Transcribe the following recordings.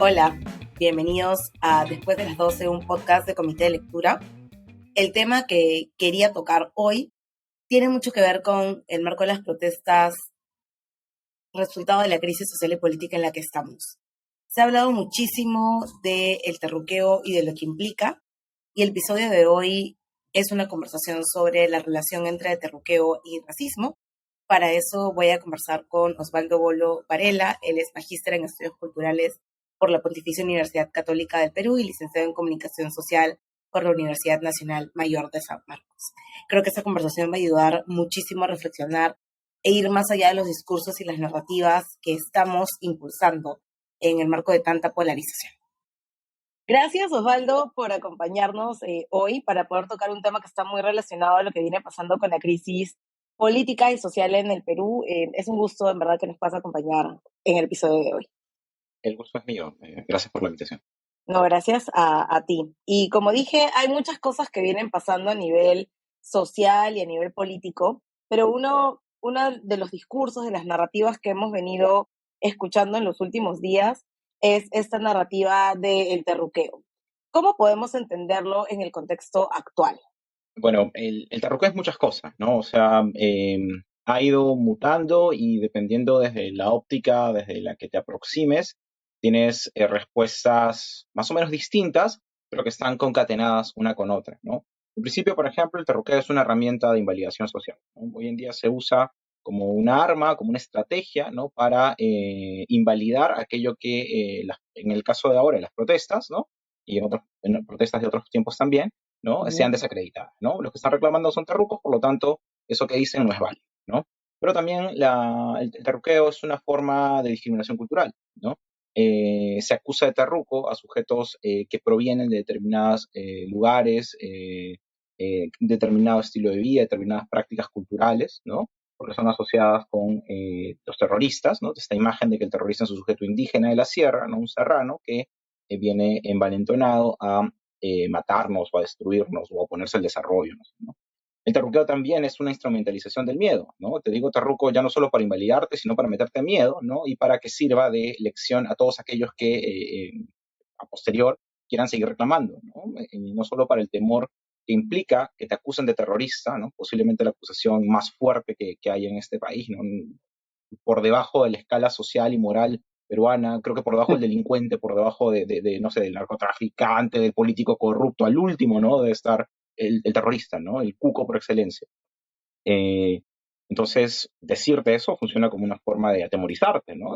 Hola, bienvenidos a Después de las 12, un podcast de Comité de Lectura. El tema que quería tocar hoy tiene mucho que ver con el marco de las protestas, resultado de la crisis social y política en la que estamos. Se ha hablado muchísimo del terruqueo y de lo que implica, y el episodio de hoy es una conversación sobre la relación entre terruqueo y racismo. Para eso voy a conversar con Osvaldo Bolo Varela. Él es magíster en estudios culturales por la Pontificia Universidad Católica del Perú y licenciado en comunicación social por la Universidad Nacional Mayor de San Marcos. Creo que esta conversación va a ayudar muchísimo a reflexionar e ir más allá de los discursos y las narrativas que estamos impulsando en el marco de tanta polarización. Gracias, Osvaldo, por acompañarnos hoy para poder tocar un tema que está muy relacionado a lo que viene pasando con la crisis política y social en el Perú. Es un gusto, en verdad, que nos puedas acompañar en el episodio de hoy. El gusto es mío. Gracias por la invitación. No, gracias a ti. Y como dije, hay muchas cosas que vienen pasando a nivel social y a nivel político, pero uno de los discursos, de las narrativas que hemos venido escuchando en los últimos días es esta narrativa del terruqueo. ¿Cómo podemos entenderlo en el contexto actual? Bueno, el terruqueo es muchas cosas, ¿no? O sea, ha ido mutando y dependiendo desde la óptica, desde la que te aproximes, tienes respuestas más o menos distintas, pero que están concatenadas una con otra, ¿no? En principio, por ejemplo, el terruqueo es una herramienta de invalidación social, ¿no? Hoy en día se usa como una arma, como una estrategia, ¿no? Para invalidar aquello que, en el caso de ahora, las protestas, ¿no? Y en protestas de otros tiempos también, ¿no? Sean desacreditadas, ¿no? Los que están reclamando son terrucos, por lo tanto, eso que dicen no es válido, ¿no? Pero también el terruqueo es una forma de discriminación cultural, ¿no? Se acusa de terruco a sujetos que provienen de determinados lugares, determinado estilo de vida, determinadas prácticas culturales, ¿no? Porque son asociadas con los terroristas, ¿no? Esta imagen de que el terrorista es un sujeto indígena de la sierra, ¿no? Un serrano que viene envalentonado a matarnos o a destruirnos o a oponerse al desarrollo, ¿no? El terruqueo también es una instrumentalización del miedo, ¿no? Te digo terruco ya no solo para invalidarte, sino para meterte miedo, ¿no? Y para que sirva de lección a todos aquellos que a posterior quieran seguir reclamando, ¿no? Y no solo para el temor que implica que te acusen de terrorista, ¿no? Posiblemente la acusación más fuerte que hay en este país, ¿no? Por debajo de la escala social y moral peruana, creo que por debajo del delincuente, por debajo no sé, del narcotraficante, del político corrupto, al último, ¿no? Debe estar el terrorista, ¿no? El cuco por excelencia. Entonces, decirte eso funciona como una forma de atemorizarte, ¿no?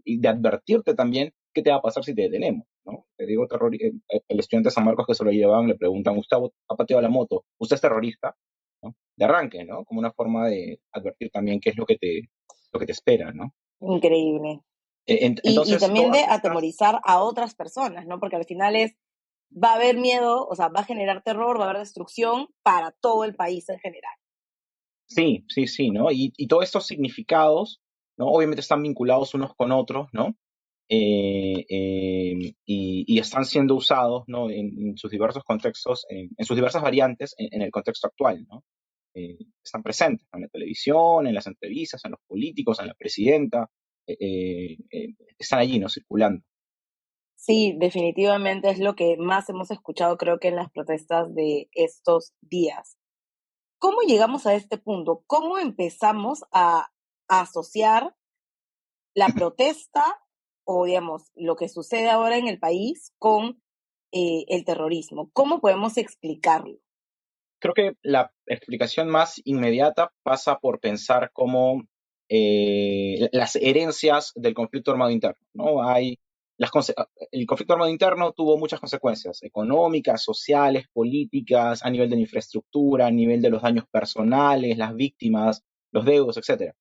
Y de advertirte también qué te va a pasar si te detenemos, ¿no? Te digo, el estudiante de San Marcos que se lo llevaban le preguntan, Gustavo, ha pateado la moto, ¿usted es terrorista? ¿No? De arranque, ¿no? Como una forma de advertir también qué es lo que te espera, ¿no? Increíble. Y Entonces, también de todas estas... atemorizar a otras personas, ¿no? Porque al final va a haber miedo, o sea, va a generar terror, va a haber destrucción para todo el país en general. Sí, sí, sí, ¿no? Y todos estos significados, ¿no? Obviamente están vinculados unos con otros, ¿no? Y están siendo usados, ¿no? En sus diversos contextos, en sus diversas variantes en el contexto actual, ¿no? Están presentes, ¿no? En la televisión, en las entrevistas, en los políticos, en la presidenta, están allí, ¿no? Circulando. Sí, definitivamente es lo que más hemos escuchado, creo que en las protestas de estos días. ¿Cómo llegamos a este punto? ¿Cómo empezamos a asociar la protesta o, digamos, lo que sucede ahora en el país con el terrorismo? ¿Cómo podemos explicarlo? Creo que la explicación más inmediata pasa por pensar cómo las herencias del conflicto armado interno, ¿no? El conflicto armado interno tuvo muchas consecuencias económicas, sociales, políticas, a nivel de la infraestructura, a nivel de los daños personales, las víctimas, los deudos, etc.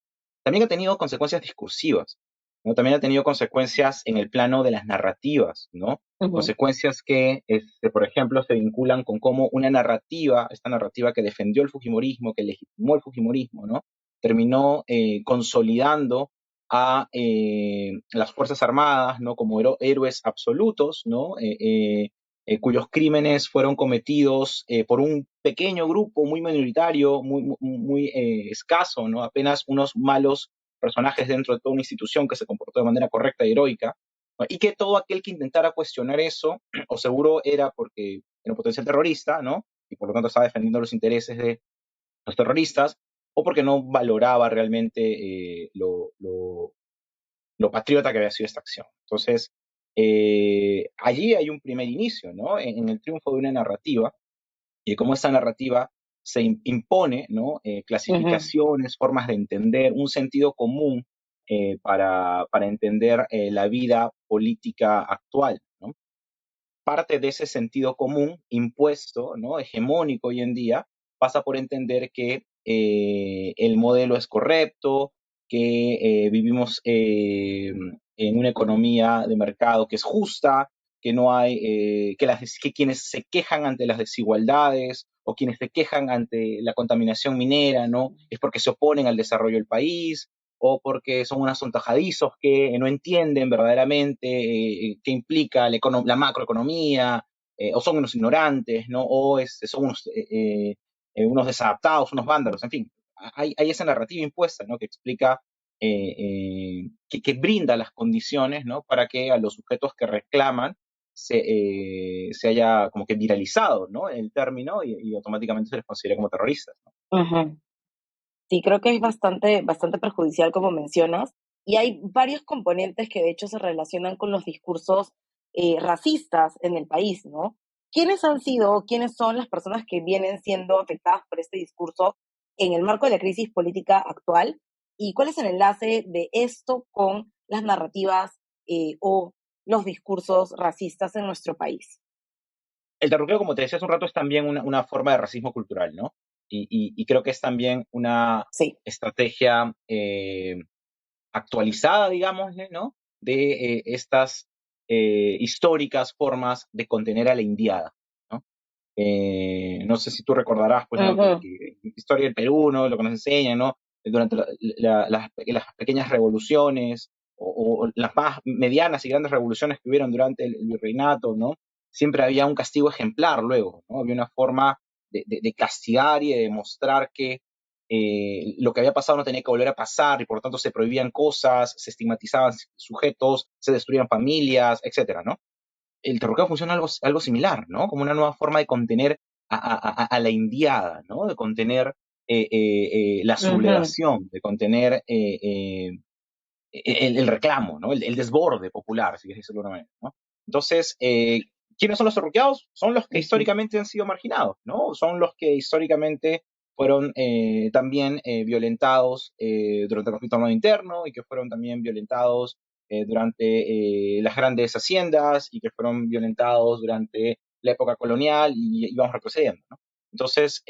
También ha tenido consecuencias discursivas, ¿no? También ha tenido consecuencias en el plano de las narrativas, ¿no? Consecuencias que, por ejemplo, se vinculan con cómo esta narrativa que defendió el Fujimorismo, que legitimó el Fujimorismo, ¿no? Terminó consolidando a las Fuerzas Armadas, ¿no? Como héroes absolutos, ¿no? Cuyos crímenes fueron cometidos por un pequeño grupo muy minoritario, muy escaso, ¿no? Apenas unos malos personajes dentro de toda una institución que se comportó de manera correcta y heroica, Y que todo aquel que intentara cuestionar eso, o seguro era porque era un potencial terrorista, ¿no? Y por lo tanto estaba defendiendo los intereses de los terroristas, o porque no valoraba realmente lo patriota que había sido esta acción. Entonces, allí hay un primer inicio, ¿no? En el triunfo de una narrativa, y de cómo esa narrativa se impone, ¿no? Ujú. Clasificaciones, formas de entender, un sentido común para entender la vida política actual, ¿no? Parte de ese sentido común impuesto, ¿no? Hegemónico hoy en día, pasa por entender que el modelo es correcto, que vivimos en una economía de mercado que es justa, que no hay, que quienes se quejan ante las desigualdades o quienes se quejan ante la contaminación minera, ¿no? Es porque se oponen al desarrollo del país, o porque son unos antojadizos que no entienden verdaderamente qué implica la macroeconomía, o son unos ignorantes, ¿no? O son unos desadaptados, unos vándalos, en fin. Hay esa narrativa impuesta, ¿no? Que explica, que brinda las condiciones, ¿no? Para que a los sujetos que reclaman se haya como que viralizado, ¿no? El término y automáticamente se les considera como terroristas, ¿no? Ujú. Sí, creo que es bastante perjudicial, como mencionas, y hay varios componentes que de hecho se relacionan con los discursos racistas en el país, ¿no? ¿Quiénes han sido o quiénes son las personas que vienen siendo afectadas por este discurso en el marco de la crisis política actual? ¿Y cuál es el enlace de esto con las narrativas o los discursos racistas en nuestro país? El terruqueo, como te decía hace un rato, es también una forma de racismo cultural, ¿no? Y creo que es también una Sí. estrategia actualizada, digámosle, ¿no? De estas históricas formas de contener a la indiada, ¿no? No sé si tú recordarás, pues, ¿no? Ujú. Que en historia del Perú, ¿no? Lo que nos enseñan, ¿no? Durante las pequeñas revoluciones o las más medianas y grandes revoluciones que hubieron durante el virreinato, ¿no? Siempre había un castigo ejemplar luego, ¿no? Había una forma de castigar y de demostrar que lo que había pasado no tenía que volver a pasar y por lo tanto se prohibían cosas, se estigmatizaban sujetos, se destruían familias, etcétera, ¿no? El terrorqueo funciona algo similar, ¿no? Como una nueva forma de contener a la indiada, ¿no? De contener la Ujú. sublevación, de contener el reclamo, ¿no? El desborde popular, si quieres decirlo de una manera, ¿no? Entonces, ¿quiénes son los terruqueados? Son los que Ujú. históricamente han sido marginados, ¿no? Son los que históricamente fueron también violentados durante el conflicto armado interno y que fueron también violentados durante las grandes haciendas y que fueron violentados durante la época colonial y vamos retrocediendo, ¿no? Entonces,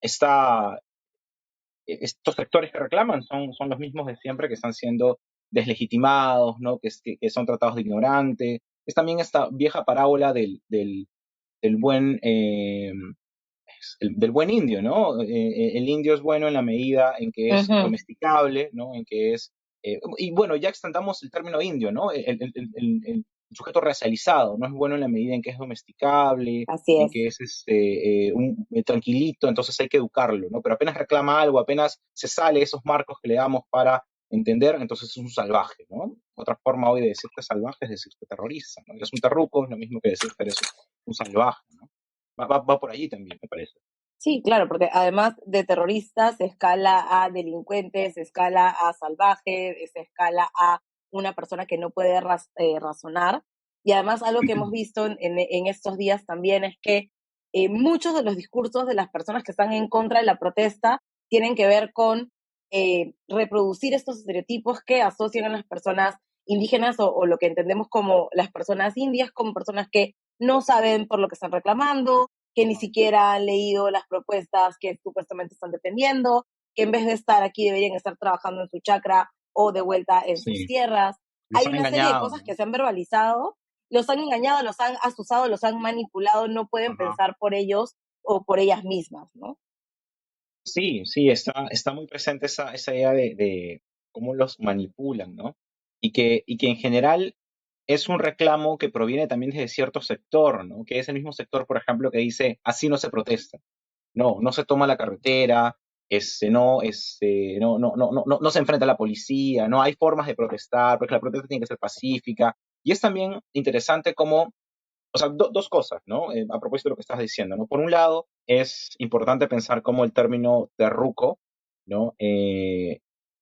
esta, estos sectores que reclaman son los mismos de siempre que están siendo deslegitimados, ¿no? Que son tratados de ignorantes. Es también esta vieja parábola del buen, del buen indio, ¿no? El indio es bueno en la medida en que es Ujú. domesticable, ¿no? En que es, y bueno, ya extendamos el término indio, ¿no? El sujeto racializado, no es bueno en la medida en que es domesticable, Así en es. que es tranquilito, entonces hay que educarlo, ¿no? Pero apenas reclama algo, apenas se sale de esos marcos que le damos para entender, entonces es un salvaje, ¿no? Otra forma hoy de decirte salvaje es decirte terrorista, ¿no? Eres un terruco, es lo mismo que decir que eres un salvaje, ¿no? Va por allí también, me parece. Sí, claro, porque además de terroristas se escala a delincuentes, se escala a salvaje, se escala a una persona que no puede razonar. Y además algo que hemos visto en estos días también es que muchos de los discursos de las personas que están en contra de la protesta tienen que ver con reproducir estos estereotipos que asocian a las personas indígenas o lo que entendemos como las personas indias, como personas que no saben por lo que están reclamando, que ni siquiera han leído las propuestas que supuestamente están defendiendo, que en vez de estar aquí deberían estar trabajando en su chacra o de vuelta en sus Sí, tierras. los Hay han una serie de engañado, cosas ¿no? que se han verbalizado, los han engañado, los han asusado, los han manipulado, no pueden Ajá. pensar por ellos o por ellas mismas, ¿no? Sí, sí, está muy presente esa idea de cómo los manipulan, ¿no? Y que en general es un reclamo que proviene también de cierto sector, ¿no? Que es el mismo sector, por ejemplo, que dice, así no se protesta. No, no se toma la carretera, no se enfrenta a la policía, no hay formas de protestar, porque la protesta tiene que ser pacífica. Y es también interesante cómo, o sea, dos cosas, ¿no? A propósito de lo que estás diciendo, ¿no? Por un lado, es importante pensar cómo el término terruco, ¿no?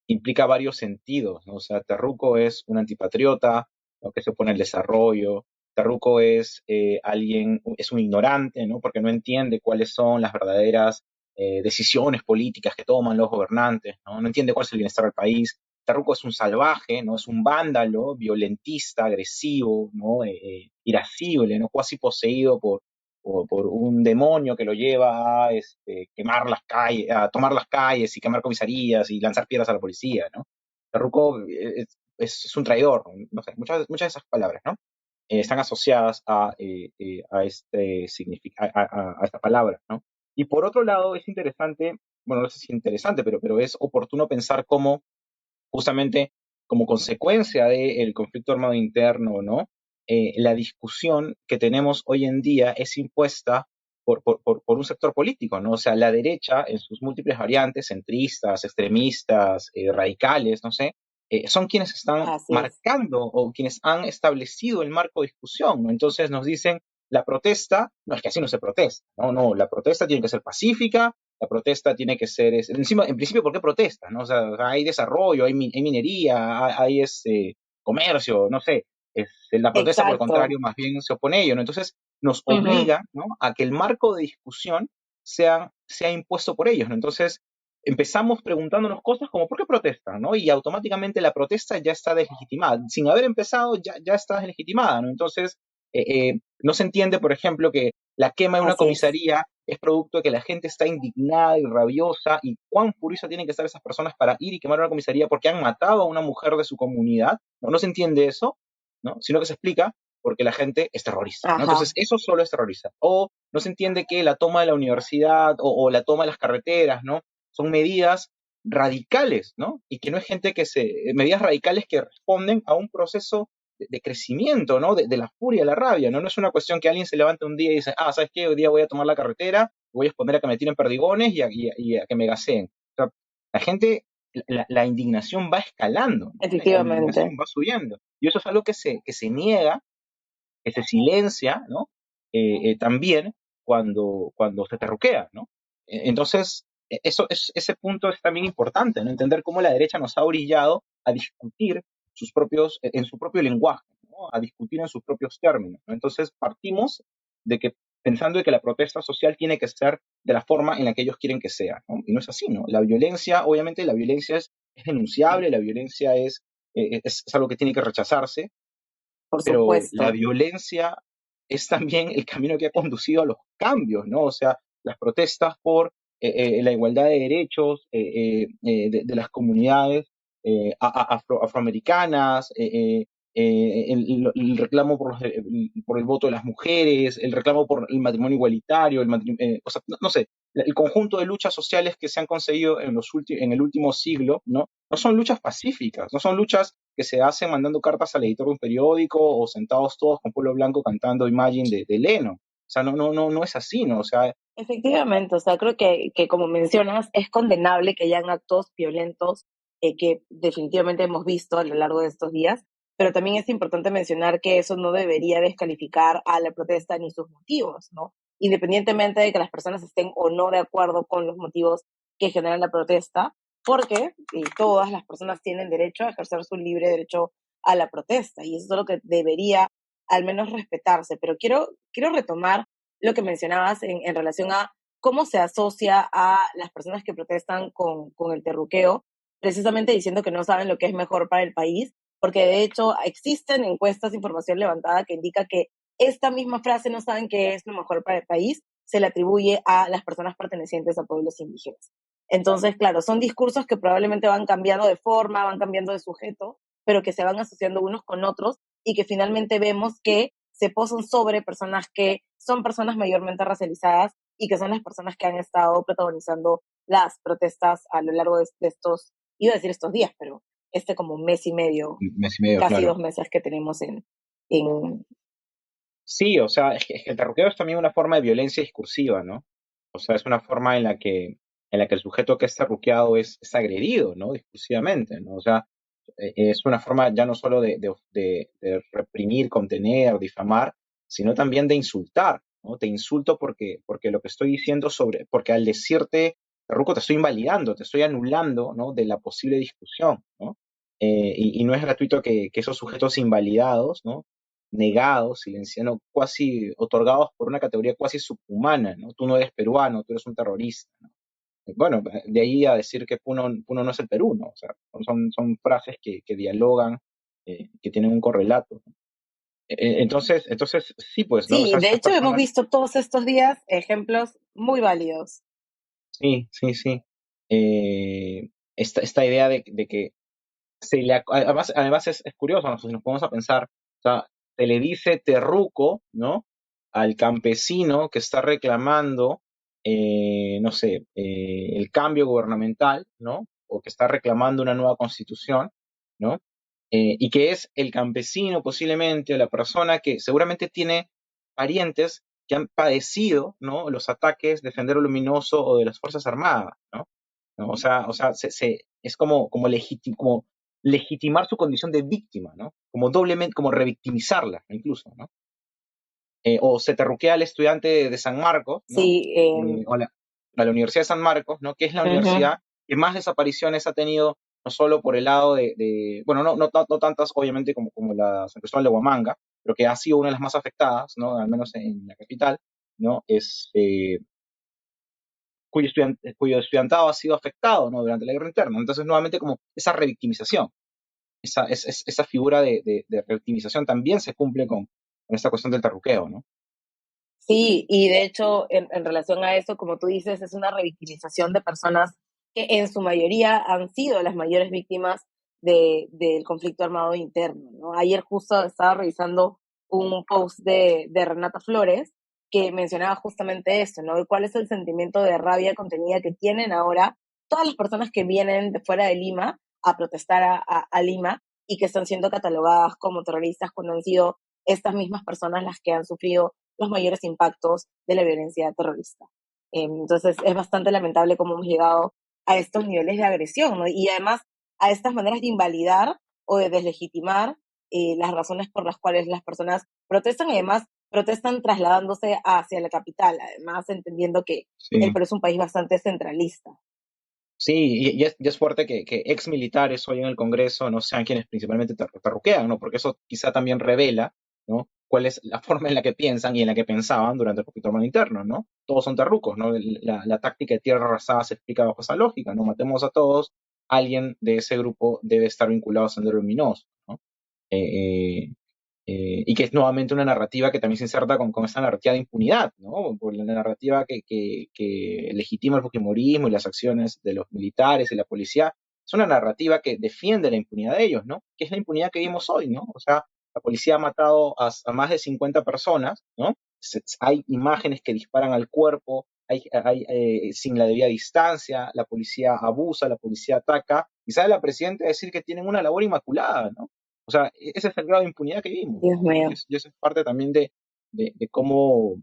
Implica varios sentidos, ¿no? O sea, terruco es un antipatriota, ¿no? Que se opone al desarrollo. Terruco es alguien, es un ignorante, ¿no? Porque no entiende cuáles son las verdaderas decisiones políticas que toman los gobernantes, ¿no? No entiende cuál es el bienestar del país. Terruco es un salvaje, ¿no? Es un vándalo, violentista, agresivo, ¿no? Irascible, ¿no? Casi poseído por un demonio que lo lleva a quemar las calles, a tomar las calles y quemar comisarías y lanzar piedras a la policía, ¿no? Terruco es un traidor, no sé, muchas de esas palabras, ¿no? Están asociadas a esta palabra, ¿no? Y por otro lado, es interesante, bueno, no sé si interesante, pero es oportuno pensar cómo justamente como consecuencia del conflicto armado interno, ¿no? La discusión que tenemos hoy en día es impuesta por un sector político, ¿no? O sea, la derecha en sus múltiples variantes, centristas, extremistas, radicales, no sé, son quienes están Así es. marcando o quienes han establecido el marco de discusión, ¿no? Entonces nos dicen, la protesta, no es que así no se protesta, no, no, la protesta tiene que ser pacífica, la protesta tiene que ser, encima, en principio, ¿por qué protesta? ¿No? O sea, hay desarrollo, hay minería, hay comercio, no sé. La protesta, por el Exacto. contrario, más bien se opone a ello, ¿no? Entonces, nos Ujú. obliga, ¿no? A que el marco de discusión sea impuesto por ellos, ¿no? Entonces, empezamos preguntándonos cosas como ¿por qué protestan? ¿No? Y automáticamente la protesta ya está deslegitimada. Sin haber empezado, ya está deslegitimada, ¿no? Entonces, no se entiende, por ejemplo, que la quema de una Así es. comisaría es producto de que la gente está indignada y rabiosa y cuán furiosa tienen que estar esas personas para ir y quemar una comisaría porque han matado a una mujer de su comunidad. No se entiende eso, ¿no? Sino que se explica porque la gente es terrorista, ¿no? Entonces, Ajá. eso solo es terrorista. O no se entiende que la toma de la universidad o la toma de las carreteras, ¿no? Son medidas radicales, ¿no? Y que no es gente medidas radicales que responden a un proceso de crecimiento, ¿no? De la furia, la rabia, ¿no? No es una cuestión que alguien se levante un día y dice, ¿sabes qué? Hoy día voy a tomar la carretera, voy a exponer a que me tiren perdigones y a que me gaseen. O sea, la gente, la indignación va escalando, ¿no? La indignación Efectivamente. va subiendo. Y eso es algo que se niega, que se silencia, ¿no? También cuando se terruquea, ¿no? Entonces, ese punto es también importante, ¿no? Entender cómo la derecha nos ha orillado a discutir en su propio lenguaje, ¿no? A discutir en sus propios términos, ¿no? Entonces, partimos de que pensando de que la protesta social tiene que ser de la forma en la que ellos quieren que sea, ¿no? Y no es así, ¿no? La violencia, obviamente, la violencia es denunciable, la violencia es algo que tiene que rechazarse, Por pero la supuesto. violencia es también el camino que ha conducido a los cambios, ¿no? O sea, las protestas por la igualdad de derechos de las comunidades afroamericanas, el reclamo por el voto de las mujeres, el reclamo por el matrimonio igualitario, o sea, no sé, el conjunto de luchas sociales que se han conseguido en el último siglo, ¿no? No son luchas pacíficas, no son luchas que se hacen mandando cartas al editor de un periódico o sentados todos con pueblo blanco cantando Imagine de Leno. O sea, no es así, ¿no? O sea, Efectivamente, o sea, creo que como mencionas, es condenable que hayan actos violentos que definitivamente hemos visto a lo largo de estos días, pero también es importante mencionar que eso no debería descalificar a la protesta ni sus motivos, ¿no? Independientemente de que las personas estén o no de acuerdo con los motivos que generan la protesta, porque todas las personas tienen derecho a ejercer su libre derecho a la protesta, y eso es lo que debería al menos respetarse. Pero quiero retomar lo que mencionabas en relación a cómo se asocia a las personas que protestan con el terruqueo, precisamente diciendo que no saben lo que es mejor para el país, porque de hecho existen encuestas, información levantada que indica que esta misma frase no saben qué es lo mejor para el país, se le atribuye a las personas pertenecientes a pueblos indígenas. Entonces, claro, son discursos que probablemente van cambiando de forma, van cambiando de sujeto, pero que se van asociando unos con otros y que finalmente vemos que se posan sobre personas que son personas mayormente racializadas y que son las personas que han estado protagonizando las protestas a lo largo de estos, iba a decir estos días, pero como un mes y medio, mes y medio, casi claro. 2 meses que tenemos en Sí, o sea, es que el terruqueo es también una forma de violencia discursiva, ¿no? O sea, es una forma en la que en la que el sujeto que es terruqueado es agredido, ¿no? Discursivamente, ¿no? O sea, es una forma ya no solo de reprimir, contener, difamar, sino también de insultar, ¿no? Te insulto porque lo que estoy diciendo porque al decirte terruco te estoy invalidando, te estoy anulando, ¿no? De la posible discusión, ¿no? Y no es gratuito que esos sujetos invalidados, ¿no? Negados, silenciados, casi otorgados por una categoría cuasi subhumana, ¿no? Tú no eres peruano, tú eres un terrorista, ¿no? Bueno, de ahí a decir que Puno no es el Perú, ¿no? O sea, son frases que dialogan, que tienen un correlato, ¿no? Entonces, sí, pues, ¿no? O Sí, sea, de estas hecho hemos personas, visto todos estos días ejemplos muy válidos. sí, sí, sí. Esta idea de que además es curioso, ¿no? Si nos ponemos a pensar, o sea, se le dice terruco, ¿no? Al campesino que está reclamando, no sé, el cambio gubernamental, ¿no? O que está reclamando una nueva constitución, ¿no? Y que es el campesino posiblemente, o la persona que seguramente tiene parientes que han padecido, ¿no? Los ataques de Sendero Luminoso o de las Fuerzas Armadas, ¿no? ¿No? O sea, es como legitimar su condición de víctima, ¿no? Como doblemente, como revictimizarla, incluso, ¿no? O se terruquea al estudiante de San Marcos, ¿no? Sí, O a la Universidad de San Marcos, ¿no? Que es la ujú. universidad que más desapariciones ha tenido, no solo por el lado bueno, no tantas, obviamente, como la San Cristóbal de Huamanga, pero que ha sido una de las más afectadas, ¿no? Al menos en la capital, ¿no? Cuyo estudiantado ha sido afectado, ¿no? Durante la guerra interna. Entonces, nuevamente, como esa revictimización, esa figura de revictimización también se cumple con esta cuestión del terruqueo, ¿no? Sí, y de hecho, en relación a eso, como tú dices, es una revictimización de personas que en su mayoría han sido las mayores víctimas del conflicto armado interno, ¿no? Ayer justo estaba revisando un post de Renata Flores que mencionaba justamente eso, ¿no? ¿Cuál es el sentimiento de rabia contenida que tienen ahora todas las personas que vienen de fuera de Lima a protestar a Lima y que están siendo catalogadas como terroristas cuando han sido estas mismas personas las que han sufrido los mayores impactos de la violencia terrorista? Entonces es bastante lamentable cómo hemos llegado a estos niveles de agresión, ¿no? Y además a estas maneras de invalidar o de deslegitimar las razones por las cuales las personas protestan y además protestan trasladándose hacia la capital, además entendiendo que el Sí, Perú es un país bastante centralista. sí, y es fuerte que ex militares hoy en el Congreso no sean quienes principalmente terruquean, ¿no? Porque eso quizá también revela, ¿no? Cuál es la forma en la que piensan y en la que pensaban durante el conflicto armado interno, ¿no? Todos son terrucos, ¿no? La táctica de tierra arrasada se explica bajo esa lógica, ¿no? Matemos a todos, alguien de ese grupo debe estar vinculado a Sendero Luminoso, ¿no? Eh, y que es nuevamente una narrativa que también se inserta con esta narrativa de impunidad, ¿no? Por la narrativa que legitima el fujimorismo y las acciones de los militares y la policía. Es una narrativa que defiende la impunidad de ellos, ¿no? Que es la impunidad que vimos hoy, ¿no? O sea, la policía ha matado a más de 50 personas, ¿no? Hay imágenes que disparan al cuerpo, sin la debida distancia, la policía abusa, la policía ataca, y sale la presidenta a decir que tienen una labor inmaculada, ¿no? O sea, ese es el grado de impunidad que vimos, Dios ¿no? mío. Y eso es parte también de, de cómo,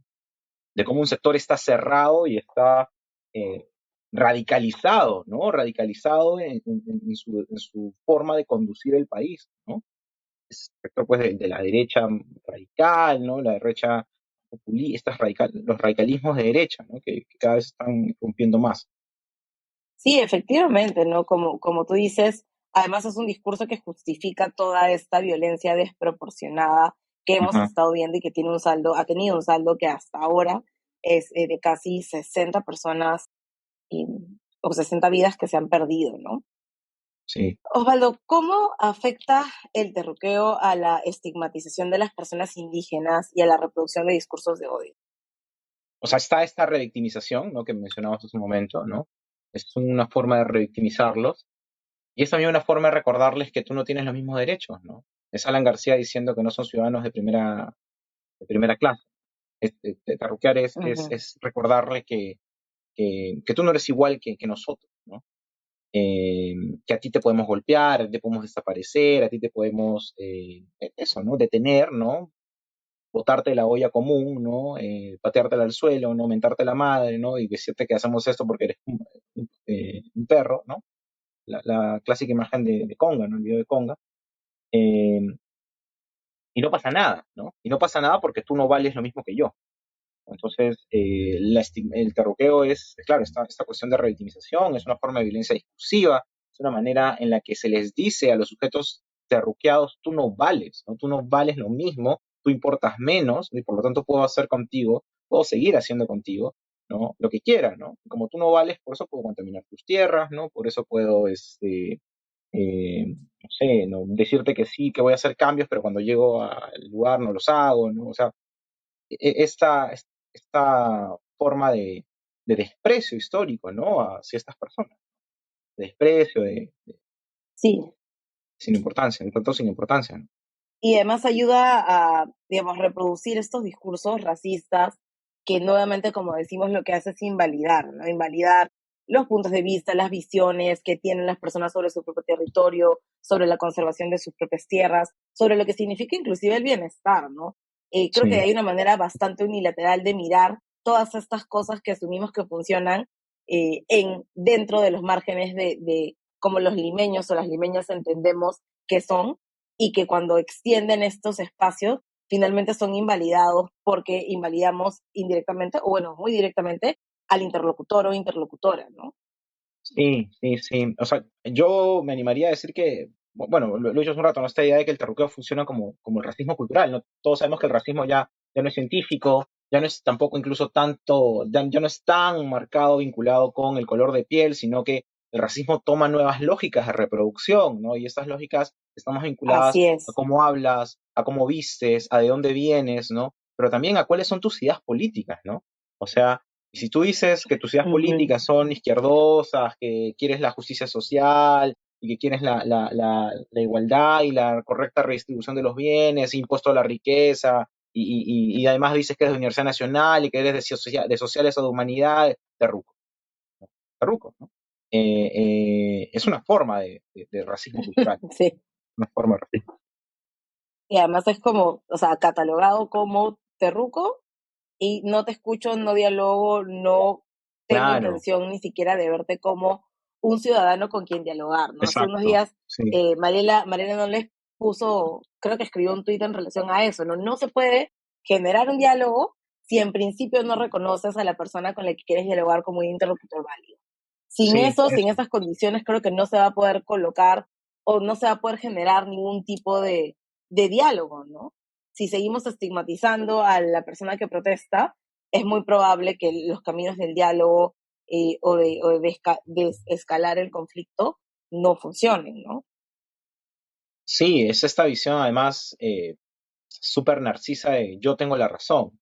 de cómo un sector está cerrado y está eh, radicalizado, ¿no? Radicalizado en su forma de conducir el país, ¿no? Es el sector, pues, de la derecha radical, ¿no? La derecha populista, los radicalismos de derecha, ¿no? Que cada vez están rompiendo más. Sí, efectivamente, ¿no? Como tú dices, además es un discurso que justifica toda esta violencia desproporcionada que hemos Ajá. estado viendo y que tiene un saldo, ha tenido un saldo que hasta ahora es de casi 60 personas y- o 60 vidas que se han perdido, ¿no? Sí. Osvaldo, ¿cómo afecta el terruqueo a la estigmatización de las personas indígenas y a la reproducción de discursos de odio? O sea, está esta revictimización, ¿no? Que mencionabas hace un momento, ¿no? Es una forma de revictimizarlos. Y es también una forma de recordarles que tú no tienes los mismos derechos, ¿no? Es Alan García diciendo que no son ciudadanos de primera clase. Tarruquear Ujú. es recordarle que tú no eres igual que nosotros, ¿no? Eh, que a ti te podemos golpear, a ti te podemos desaparecer, a ti te podemos, eso, ¿no? Detener, ¿no? botarte la olla común, ¿no? Pateártela al suelo, ¿no? Mentarte la madre, ¿no? Y decirte que hacemos esto porque eres un perro, ¿no? La clásica imagen de Conga, ¿no? El video de Conga. Eh, y no pasa nada, ¿no? Y no pasa nada porque tú no vales lo mismo que yo. Entonces, el terruqueo es, claro, esta cuestión de revictimización, es una forma de violencia discursiva, es una manera en la que se les dice a los sujetos terruqueados, tú no vales, ¿no? Tú no vales lo mismo, tú importas menos, y por lo tanto puedo hacer contigo, puedo seguir haciendo contigo, ¿no? Lo que quiera, ¿no? Como tú no vales, por eso puedo contaminar tus tierras, ¿no? Por eso puedo, no sé, ¿no? Decirte que sí, que voy a hacer cambios, pero cuando llego al lugar no los hago, ¿no? O sea, esta forma de desprecio histórico, ¿no? Hacia estas personas, de desprecio, Sí, sin importancia, de tanto sin importancia, ¿no? y además ayuda a, digamos, reproducir estos discursos racistas que nuevamente, como decimos, lo que hace es invalidar, ¿no? Invalidar los puntos de vista, las visiones que tienen las personas sobre su propio territorio, sobre la conservación de sus propias tierras, sobre lo que significa inclusive el bienestar, ¿no? Creo que Sí, hay una manera bastante unilateral de mirar todas estas cosas que asumimos que funcionan dentro de los márgenes de cómo los limeños o las limeñas entendemos que son, y que cuando extienden estos espacios finalmente son invalidados porque invalidamos indirectamente, o bueno, muy directamente, al interlocutor o interlocutora, ¿no? sí, sí, sí. O sea, yo me animaría a decir que, bueno, lo he dicho hace un rato, ¿no? Esta idea de que el terruqueo funciona como el racismo cultural, ¿no? Todos sabemos que el racismo ya no es científico, ya no es tampoco incluso tanto, ya no es tan marcado, vinculado con el color de piel, sino que el racismo toma nuevas lógicas de reproducción, ¿no? Y estas lógicas están más vinculadas Así a es. cómo hablas, a cómo vistes, a de dónde vienes, ¿no? Pero también a cuáles son tus ideas políticas, ¿no? O sea, y si tú dices que tus ideas Ujú. políticas son izquierdosas, que quieres la justicia social y que quieres la igualdad y la correcta redistribución de los bienes, impuesto a la riqueza, y además dices que eres de Universidad Nacional y que eres de sociales o de humanidades, terruco, terruco, ¿no? Es una forma de racismo cultural, Sí. una forma de racismo. Y además es como, o sea, catalogado como terruco y no te escucho, no dialogo, no tengo Claro, intención ni siquiera de verte como un ciudadano con quien dialogar, ¿no? Hace unos exacto, días sí, Mariela no les puso, creo que escribió un tuit en relación a eso, ¿no? No se puede generar un diálogo si en principio no reconoces a la persona con la que quieres dialogar como un interlocutor válido. Sin sí, eso, sin eso. esas condiciones, creo que no se va a poder colocar o no se va a poder generar ningún tipo de diálogo, ¿no? Si seguimos estigmatizando a la persona que protesta, es muy probable que los caminos del diálogo de escalar el conflicto no funcionen, ¿no? Sí, es esta visión además súper narcisa de yo tengo la razón.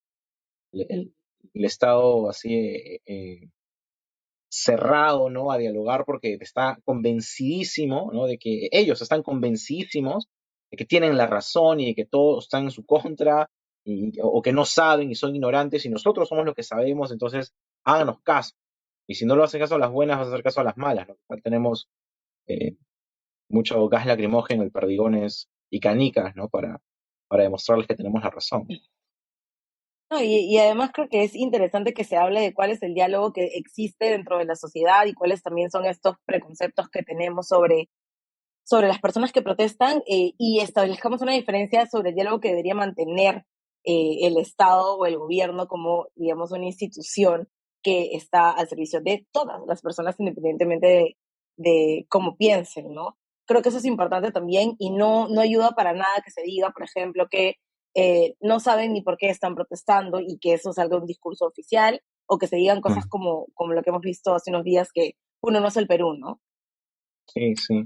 El Estado así cerrado, ¿no? A dialogar porque está convencidísimo, ¿no? De que ellos están convencidísimos de que tienen la razón y de que todos están en su contra o que no saben y son ignorantes y nosotros somos los que sabemos, entonces háganos caso. Y si no lo hacen caso a las buenas, vas a hacer caso a las malas, ¿no? Tenemos eh, mucho gas lacrimógeno y perdigones y canicas, ¿no? Para demostrarles que tenemos la razón. No, y además creo que es interesante que se hable de cuál es el diálogo que existe dentro de la sociedad y cuáles también son estos preconceptos que tenemos sobre las personas que protestan, y establezcamos una diferencia sobre el diálogo que debería mantener el Estado o el gobierno como, digamos, una institución que está al servicio de todas las personas independientemente de cómo piensen, ¿no? Creo que eso es importante también y no ayuda para nada que se diga, por ejemplo, que no saben ni por qué están protestando y que eso salga un discurso oficial, o que se digan cosas Mm, como lo que hemos visto hace unos días, que uno no es el Perú, ¿no? sí, sí.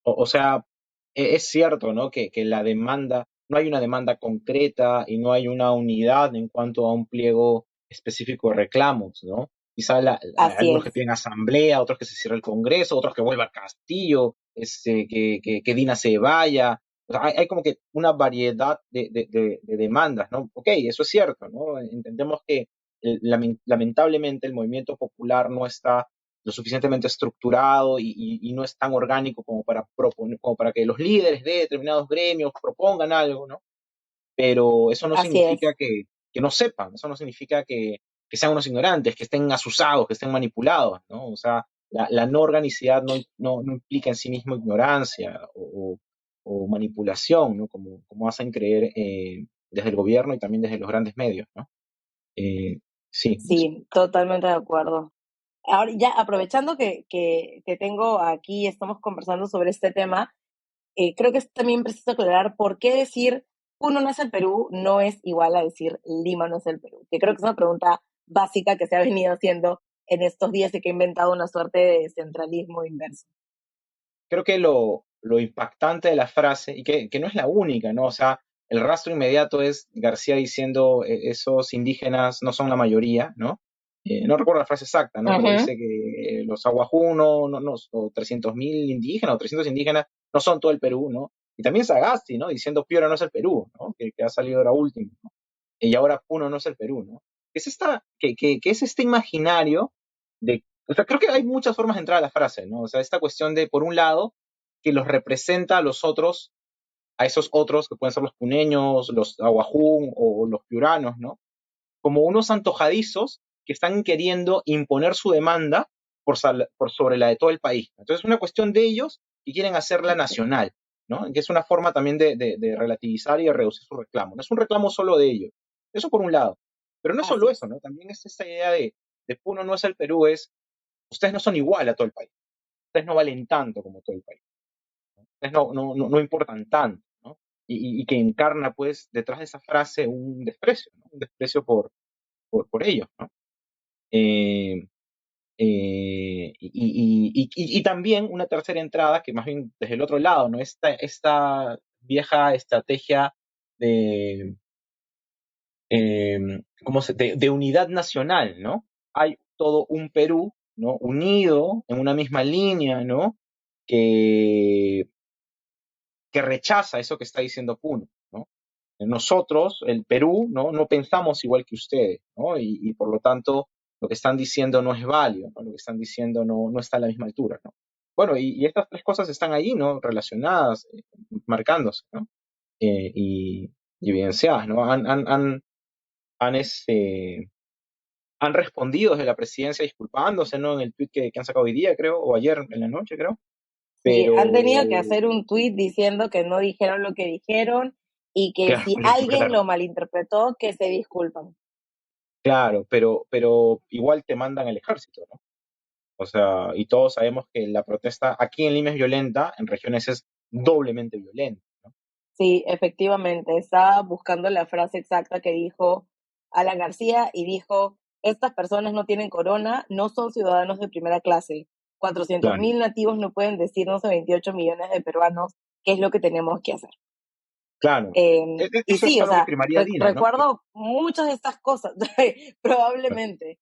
O sea, es cierto, ¿no? Que la demanda, no hay una demanda concreta y no hay una unidad en cuanto a un pliego específico de reclamos, ¿no? Quizá Así algunos que es. piden asamblea, otros que se cierre el Congreso, otros que vuelva Castillo, que Dina se vaya. O sea, hay como que una variedad de demandas, ¿no? Ok, eso es cierto, ¿no? Entendemos que lamentablemente el movimiento popular no está lo suficientemente estructurado y no es tan orgánico como para proponer, como para que los líderes de determinados gremios propongan algo, ¿no? pero eso no Así significa es. que no sepan, eso no significa que sean unos ignorantes, que estén asusados, que estén manipulados, ¿no? O sea, la no organicidad no implica en sí mismo ignorancia o manipulación, ¿no? Como hacen creer desde el gobierno y también desde los grandes medios, ¿no? Eh, sí, Sí, totalmente de acuerdo. Ahora, ya aprovechando que tengo aquí, estamos conversando sobre este tema, creo que es también preciso aclarar por qué decir uno no es el Perú no es igual a decir Lima no es el Perú. Que creo que es una pregunta básica que se ha venido haciendo en estos días y que ha inventado una suerte de centralismo inverso. creo que lo impactante de la frase, y que no es la única, ¿no? O sea, el rastro inmediato es García diciendo esos indígenas no son la mayoría, ¿no? No recuerdo la frase exacta, ¿no? Pero Ujú. dice que los aguajú o 300.000 indígenas o 300 indígenas no son todo el Perú, ¿no? Y también Sagasti, ¿no? Diciendo Piura no es el Perú, ¿no? Que ha salido ahora último, ¿no? Y ahora Puno no es el Perú, ¿no? Que es este imaginario de, o sea, creo que hay muchas formas de entrar a la frase, ¿no? O sea, esta cuestión de, por un lado, que los representa a los otros, a esos otros que pueden ser los puneños, los aguajún o los piuranos, ¿no? Como unos antojadizos que están queriendo imponer su demanda por sobre la de todo el país. Entonces es una cuestión de ellos y quieren hacerla nacional, ¿no? Que es una forma también de relativizar y de reducir su reclamo. No es un reclamo solo de ellos. Eso por un lado. Pero no es Así solo es. eso, ¿no? También es esta idea de Puno no es el Perú, es ustedes no son igual a todo el país. Ustedes no valen tanto como todo el país. Ustedes no importan tanto, ¿no? Y que encarna, pues, detrás de esa frase un desprecio, ¿no? Un desprecio por ellos, ¿no? Eh, y también una tercera entrada que más bien desde el otro lado, ¿no? Esta vieja estrategia de, eh, de unidad nacional, ¿no? Hay todo un Perú, ¿no? Unido en una misma línea, ¿no? Que, que rechaza eso que está diciendo Puno, ¿no? Nosotros, el Perú, no pensamos igual que ustedes, ¿no? Y por lo tanto, lo que están diciendo no es válido, ¿no? Lo que están diciendo no está a la misma altura, ¿no? Bueno, y estas tres cosas están ahí, ¿no? Relacionadas, marcándose, ¿no? Y evidenciadas, ¿no? Han, este, han respondido desde la presidencia disculpándose, ¿no? En el tweet que han sacado hoy día, creo, o ayer en la noche, creo. Sí, Pero, han tenido que hacer un tuit diciendo que no dijeron lo que dijeron y que claro, si alguien lo malinterpretó, que se disculpan. claro, pero igual te mandan el ejército, ¿no? O sea, y todos sabemos que la protesta aquí en Lima es violenta, en regiones es doblemente violenta, ¿no? Sí, efectivamente, estaba buscando la frase exacta que dijo Alan García y dijo, estas personas no tienen corona, no son ciudadanos de primera clase. Cuatrocientos Claro, mil nativos no pueden decirnos a 28 millones de peruanos qué es lo que tenemos que hacer. claro. Y Eso es sí, o algo que sea, primaría Dina, ¿no? recuerdo muchas de estas cosas, probablemente.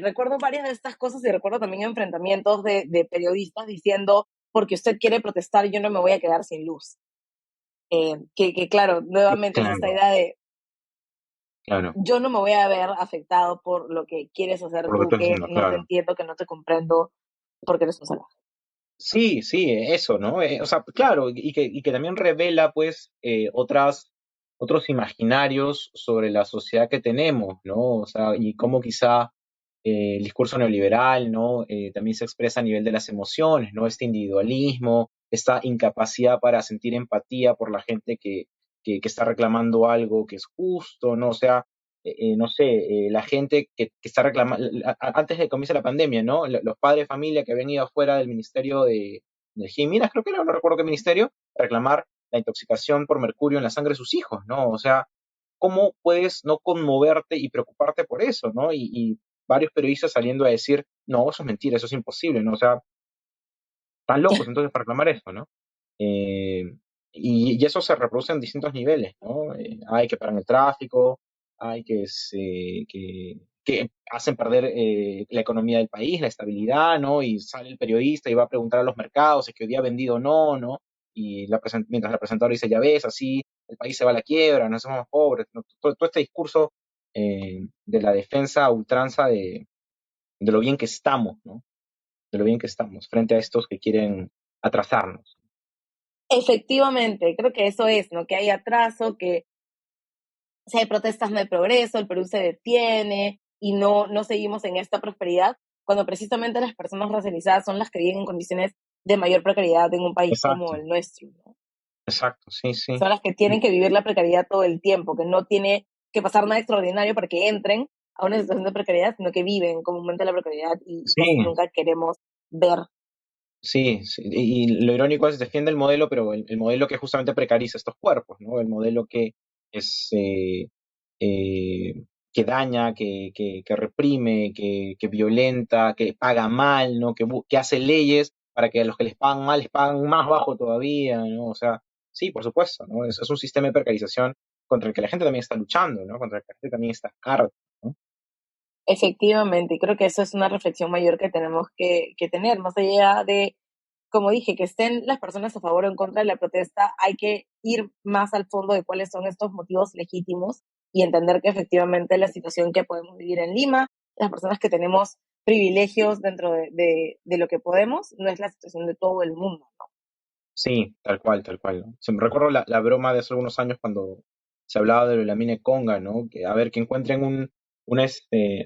Recuerdo varias de estas cosas y recuerdo también enfrentamientos de periodistas diciendo, porque usted quiere protestar, yo no me voy a quedar sin luz. Que claro, nuevamente es esta Claro, idea de claro, yo no me voy a ver afectado por lo que quieres hacer por lo que tú, estás que diciendo, no te claro. entiendo, que no te comprendo, porque eres un salvaje. Sí, sí, eso, ¿no? O sea, claro, y que también revela, pues, otros imaginarios sobre la sociedad que tenemos, ¿no? O sea, y cómo quizá el discurso neoliberal, ¿no? También se expresa a nivel de las emociones, ¿no? Este individualismo, esta incapacidad para sentir empatía por la gente que está reclamando algo que es justo, ¿no? O sea, no sé, la gente que está reclamando, antes de que comience la pandemia, ¿no? Los padres de familia que habían ido afuera del Ministerio de Energía y Minas, creo que era, no recuerdo qué ministerio, a reclamar la intoxicación por mercurio en la sangre de sus hijos, ¿no? O sea, ¿cómo puedes no conmoverte y preocuparte por eso, ¿no? Y varios periodistas saliendo a decir, no, eso es mentira, eso es imposible, ¿no? O sea, están locos entonces para reclamar eso, ¿no? Eh, y eso se reproduce en distintos niveles, ¿no? Hay que parar el tráfico, hay que hacen perder la economía del país, la estabilidad, ¿no? Y sale el periodista y va a preguntar a los mercados si es que hoy día ha vendido o no, ¿no? Y mientras la presentadora dice, ya ves, así el país se va a la quiebra, no somos más pobres, ¿no? Todo este discurso de la defensa a ultranza de lo bien que estamos, ¿no? De lo bien que estamos frente a estos que quieren atrasarnos. Efectivamente, creo que eso es, ¿no? Que hay atraso, que si hay protestas no hay progreso, el Perú se detiene y no seguimos en esta prosperidad, cuando precisamente las personas racializadas son las que viven en condiciones de mayor precariedad en un país como Exacto, el nuestro, ¿no? exacto, sí, sí. Son las que tienen que vivir la precariedad todo el tiempo, que no tiene que pasar nada extraordinario para que entren a una situación de precariedad, sino que viven comúnmente la precariedad y Sí, casi nunca queremos ver. sí, sí, y lo irónico es defiende el modelo, pero el modelo que justamente precariza estos cuerpos, ¿no? El modelo que es eh, que daña, que reprime, que violenta, que paga mal, ¿no? Que hace leyes para que a los que les pagan mal les pagan más bajo todavía, ¿no? O sea, sí, por supuesto, ¿no? Es un sistema de precarización contra el que la gente también está luchando, ¿no? Contra el que la gente también está harta, ¿no? Efectivamente, y creo que eso es una reflexión mayor que tenemos que tener, más allá de, como dije, que estén las personas a favor o en contra de la protesta, hay que ir más al fondo de cuáles son estos motivos legítimos y entender que efectivamente la situación que podemos vivir en Lima, las personas que tenemos privilegios dentro de lo que podemos, no es la situación de todo el mundo, ¿no? Sí, tal cual, ¿no? Se me recuerdo la broma de hace algunos años cuando se hablaba de la mina de Conga, ¿no? Que a ver, que encuentren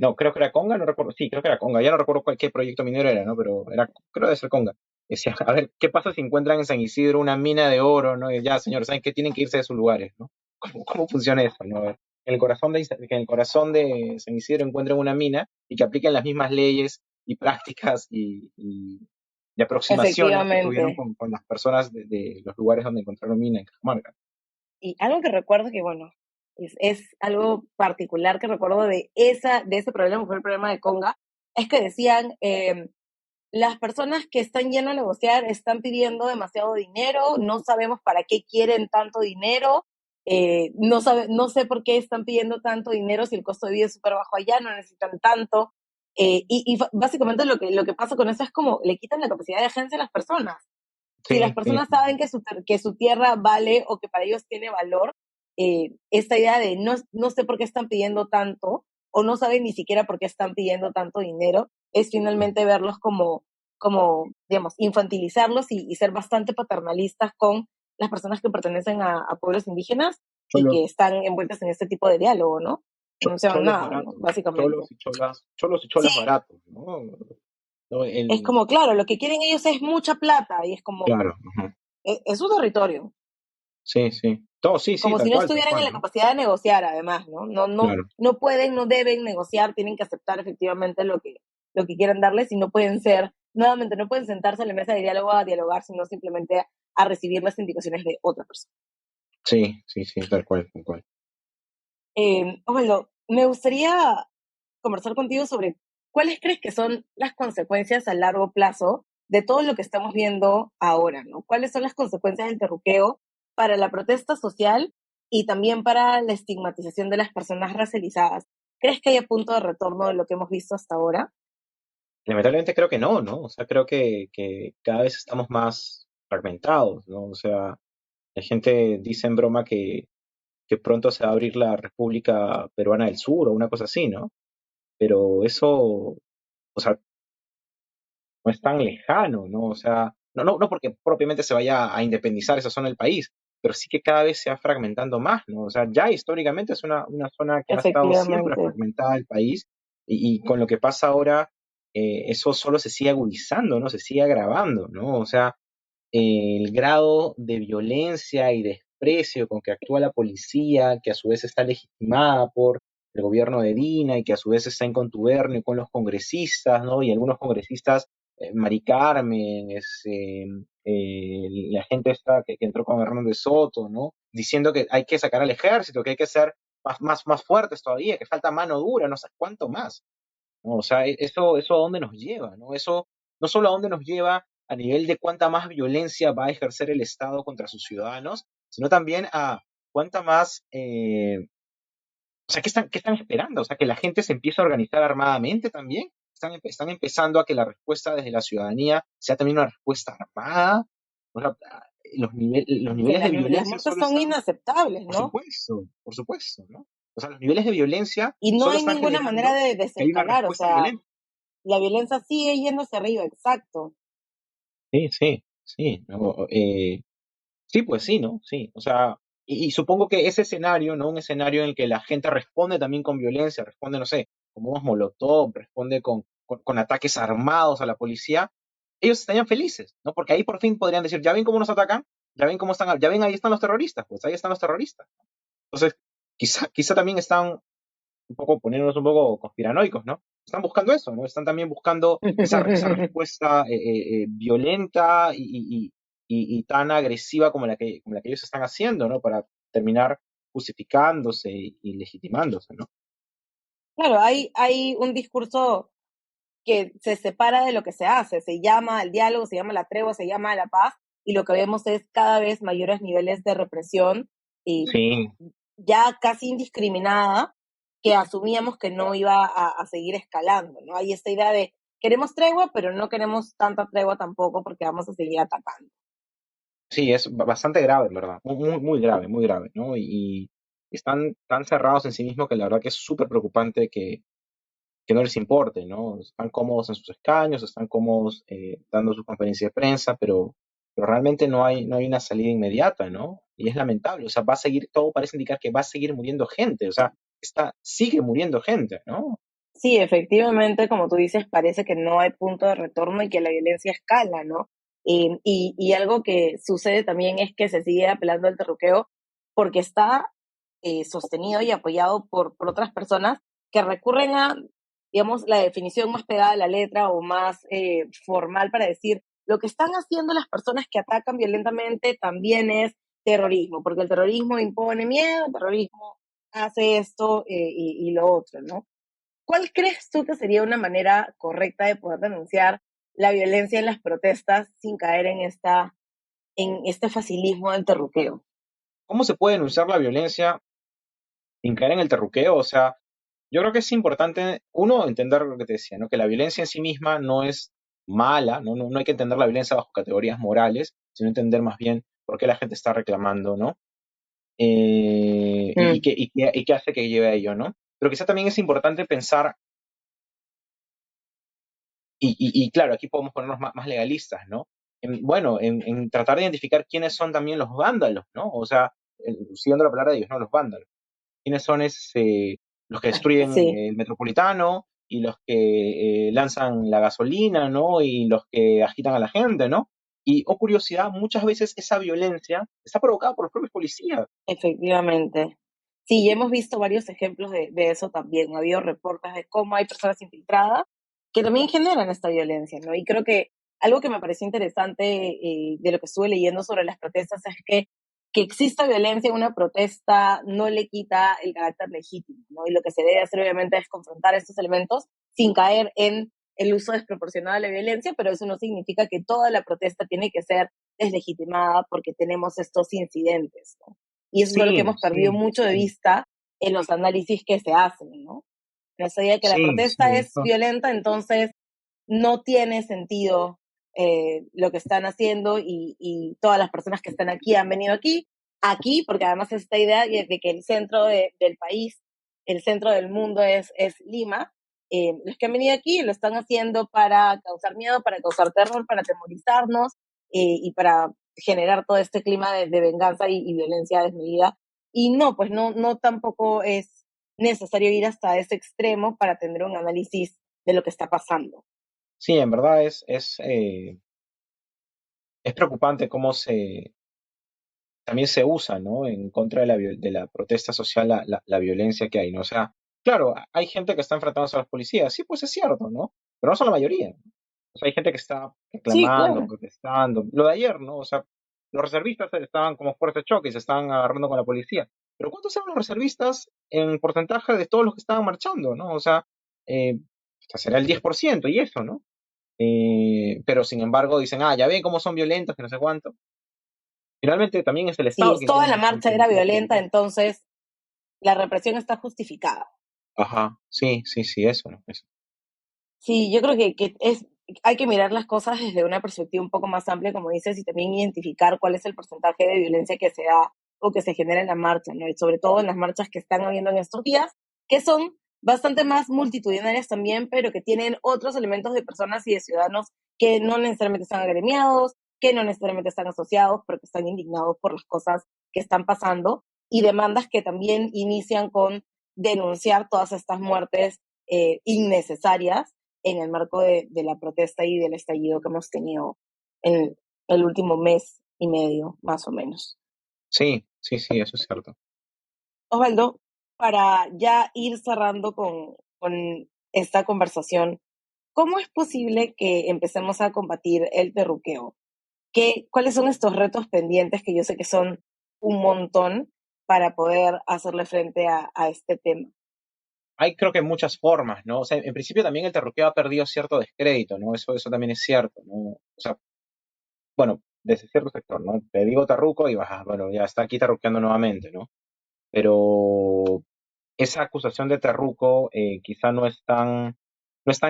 no, creo que era Conga, no recuerdo, sí, creo que era Conga, ya no recuerdo qué proyecto minero era, ¿no? Pero creo que debe ser Conga. Decía, a ver, ¿qué pasa si encuentran en San Isidro una mina de oro, ¿no? Y ya, señores, ¿saben qué? Tienen que irse de sus lugares, ¿no? ¿Cómo funciona eso, ¿no? A ver, que en el corazón de San Isidro encuentren una mina y que apliquen las mismas leyes y prácticas y aproximaciones que tuvieron Efectivamente. con las personas de los lugares donde encontraron mina en Cajamarca. Y algo que recuerdo que, bueno, es algo particular que recuerdo de ese problema, fue el problema de Conga, es que decían, las personas que están yendo a negociar están pidiendo demasiado dinero, no sabemos para qué quieren tanto dinero, no sé por qué están pidiendo tanto dinero si el costo de vida es súper bajo allá, no necesitan tanto. Básicamente lo que pasa con eso es como le quitan la capacidad de agencia a las personas. Si las Sí, sí, personas saben que su tierra vale o que para ellos tiene valor, esta idea de no sé por qué están pidiendo tanto o no saben ni siquiera por qué están pidiendo tanto dinero, es finalmente verlos como digamos, infantilizarlos y ser bastante paternalistas con las personas que pertenecen a pueblos indígenas y cholos, que están envueltas en este tipo de diálogo, ¿no? Que no se van cholos nada, ¿no? baratos, Básicamente. cholos y cholas Sí, baratos, ¿no? No, es como, claro, lo que quieren ellos es mucha plata y es como, claro, ajá. es su territorio. Sí, sí. Todo, sí, sí, Como si no tal estuvieran en cual, la ¿no? capacidad de negociar, además, ¿no? Claro, No pueden, no deben negociar, tienen que aceptar efectivamente lo que quieran darles y no pueden ser, nuevamente, no pueden sentarse en la mesa de diálogo a dialogar, sino simplemente a recibir las indicaciones de otra persona. sí, sí, sí, tal cual, tal cual. Osvaldo, me gustaría conversar contigo sobre cuáles crees que son las consecuencias a largo plazo de todo lo que estamos viendo ahora, ¿no? ¿Cuáles son las consecuencias del terruqueo para la protesta social y también para la estigmatización de las personas racializadas? ¿Crees que haya punto de retorno de lo que hemos visto hasta ahora? Lamentablemente creo que no, ¿no? O sea, creo que cada vez estamos más fragmentados, ¿no? O sea, la gente dice en broma que pronto se va a abrir la República Peruana del Sur o una cosa así, ¿no? Pero eso, o sea, no es tan lejano, ¿no? O sea, no porque propiamente se vaya a independizar esa zona del país, pero sí que cada vez se va fragmentando más, ¿no? O sea, ya históricamente es una zona que ha estado siempre Efectivamente. fragmentada el país y con lo que pasa ahora, eso solo se sigue agudizando, ¿no? Se sigue agravando, ¿no? O sea, el grado de violencia y desprecio con que actúa la policía, que a su vez está legitimada por el gobierno de Dina y que a su vez está en contubernio con los congresistas, ¿no? Y algunos congresistas, Mari Carmen, la gente esta que entró con Hernández Soto, ¿no? Diciendo que hay que sacar al ejército, que hay que ser más fuertes todavía, que falta mano dura, no sé cuánto más, ¿no? O sea, eso a dónde nos lleva, ¿no? Eso no solo a dónde nos lleva a nivel de cuánta más violencia va a ejercer el Estado contra sus ciudadanos, sino también a cuánta más, o sea, ¿qué están esperando? O sea, que la gente se empiece a organizar armadamente también. Están empezando a que la respuesta desde la ciudadanía sea también una respuesta armada. O sea, los Que niveles de las violencia muertes solo son están, inaceptables, ¿no? por supuesto, ¿no? O sea, los niveles de violencia Y no solo hay están ninguna manera generando de que hay una desescalar, o respuesta sea, violenta. la violencia sigue yendo hacia arriba, exacto. Sí, sí, sí. No, sí, pues sí, ¿no? Sí. O sea, y supongo que ese escenario, ¿no? Un escenario en el que la gente responde también con violencia, responde, no sé, con bombas molotov, responde con ataques armados a la policía, ellos estarían felices, ¿no? Porque ahí por fin podrían decir, ya ven cómo nos atacan, ya ven cómo están, ya ven, ahí están los terroristas, pues ahí están los terroristas. Entonces, quizá también están un poco poniéndonos un poco conspiranoicos, ¿no? Están buscando eso, ¿no? Están también buscando esa respuesta violenta y tan agresiva como la que ellos están haciendo, ¿no? Para terminar justificándose y legitimándose, ¿no? Claro, hay un discurso que se separa de lo que se hace, se llama el diálogo, se llama la tregua, se llama la paz, y lo que vemos es cada vez mayores niveles de represión y Sí, ya casi indiscriminada, que asumíamos que no iba a seguir escalando, ¿no? Hay esta idea de queremos tregua, pero no queremos tanta tregua tampoco porque vamos a seguir atacando. sí, es bastante grave, ¿verdad? Muy grave, ¿no? Y están tan cerrados en sí mismos que la verdad que es súper preocupante que no les importe, ¿no? Están cómodos en sus escaños, están cómodos dando sus conferencias de prensa, pero realmente no hay una salida inmediata, ¿no? Y es lamentable, o sea, va a seguir, todo parece indicar que va a seguir muriendo gente, o sea, sigue muriendo gente, ¿no? Sí, efectivamente, como tú dices, parece que no hay punto de retorno y que la violencia escala, ¿no? Y algo que sucede también es que se sigue apelando al terruqueo porque está sostenido y apoyado por otras personas que recurren a, digamos, la definición más pegada a la letra o más formal para decir lo que están haciendo las personas que atacan violentamente también es terrorismo, porque el terrorismo impone miedo, el terrorismo hace esto y lo otro, ¿no? ¿Cuál crees tú que sería una manera correcta de poder denunciar la violencia en las protestas sin caer en este facilismo del terruqueo? ¿Cómo se puede denunciar la violencia sin caer en el terruqueo? O sea, yo creo que es importante, uno, entender lo que te decía, ¿no? Que la violencia en sí misma no es mala, ¿no? No hay que entender la violencia bajo categorías morales, sino entender más bien por qué la gente está reclamando, ¿no? Mm, Y qué hace que lleve a ello, ¿no? Pero quizá también es importante pensar, y claro, aquí podemos ponernos más legalistas, ¿no? En tratar de identificar quiénes son también los vándalos, ¿no? O sea, siguiendo la palabra de Dios, ¿no? Los vándalos. ¿Quiénes son los que destruyen sí, el metropolitano y los que lanzan la gasolina, ¿no? Y los que agitan a la gente, ¿no? Y, oh curiosidad, muchas veces esa violencia está provocada por los propios policías. efectivamente. Sí, hemos visto varios ejemplos de eso también. Ha habido reportes de cómo hay personas infiltradas que también generan esta violencia, ¿no? Y creo que algo que me pareció interesante de lo que estuve leyendo sobre las protestas es que exista violencia en una protesta no le quita el carácter legítimo, ¿no? Y lo que se debe hacer obviamente es confrontar estos elementos sin caer en el uso desproporcionado de la violencia, pero eso no significa que toda la protesta tiene que ser deslegitimada porque tenemos estos incidentes, ¿no? Y eso es algo que Sí, hemos perdido sí, mucho de sí, vista en los análisis que se hacen, ¿no? No sabía que la sí, protesta sí, es eso. violenta, entonces no tiene sentido lo que están haciendo y todas las personas que están aquí han venido aquí, porque además esta idea de que el centro del país, el centro del mundo es Lima, los que han venido aquí lo están haciendo para causar miedo, para causar terror, para atemorizarnos y para generar todo este clima de venganza y violencia desmedida. Y no, pues no tampoco es necesario ir hasta ese extremo para tener un análisis de lo que está pasando. Sí, en verdad es preocupante cómo también se usa, ¿no? En contra de la protesta social, la violencia que hay, ¿no? O sea, claro, hay gente que está enfrentándose a las policías, sí, pues es cierto, ¿no? Pero no son la mayoría, ¿no? O sea, hay gente que está Sí, reclamando, claro. protestando. Lo de ayer, ¿no? O sea, los reservistas estaban como fuerza de choque y se estaban agarrando con la policía. Pero ¿cuántos eran los reservistas en porcentaje de todos los que estaban marchando, ¿no? O sea, será el 10% y eso, ¿no? Pero sin embargo dicen, ya ven cómo son violentos, que no sé cuánto. Finalmente también es el Si Estado es quien toda tiene la marcha era la violenta, autoridad. entonces la represión está justificada. Ajá, sí, sí, sí, eso, ¿no? Eso. Sí, yo creo que hay que mirar las cosas desde una perspectiva un poco más amplia, como dices, y también identificar cuál es el porcentaje de violencia que se da o que se genera en la marcha, ¿no? Y sobre todo en las marchas que están habiendo en estos días, que son bastante más multitudinarias también, pero que tienen otros elementos de personas y de ciudadanos que no necesariamente están agremiados, que no necesariamente están asociados, pero que están indignados por las cosas que están pasando, y demandas que también inician con denunciar todas estas muertes innecesarias en el marco de la protesta y del estallido que hemos tenido en el último mes y medio, más o menos. Sí, sí, sí, eso es cierto. Osvaldo, para ya ir cerrando con esta conversación, ¿cómo es posible que empecemos a combatir el terruqueo? ¿Cuáles son estos retos pendientes que yo sé que son un montón para poder hacerle frente a este tema? Hay creo que muchas formas, ¿no? O sea, en principio también el terruqueo ha perdido cierto descrédito, ¿no? Eso también es cierto, ¿no? O sea, bueno, desde cierto sector, ¿no? Te digo terruco y vas, bueno, ya está aquí terruqueando nuevamente, ¿no? Pero esa acusación de terruco quizá no es tan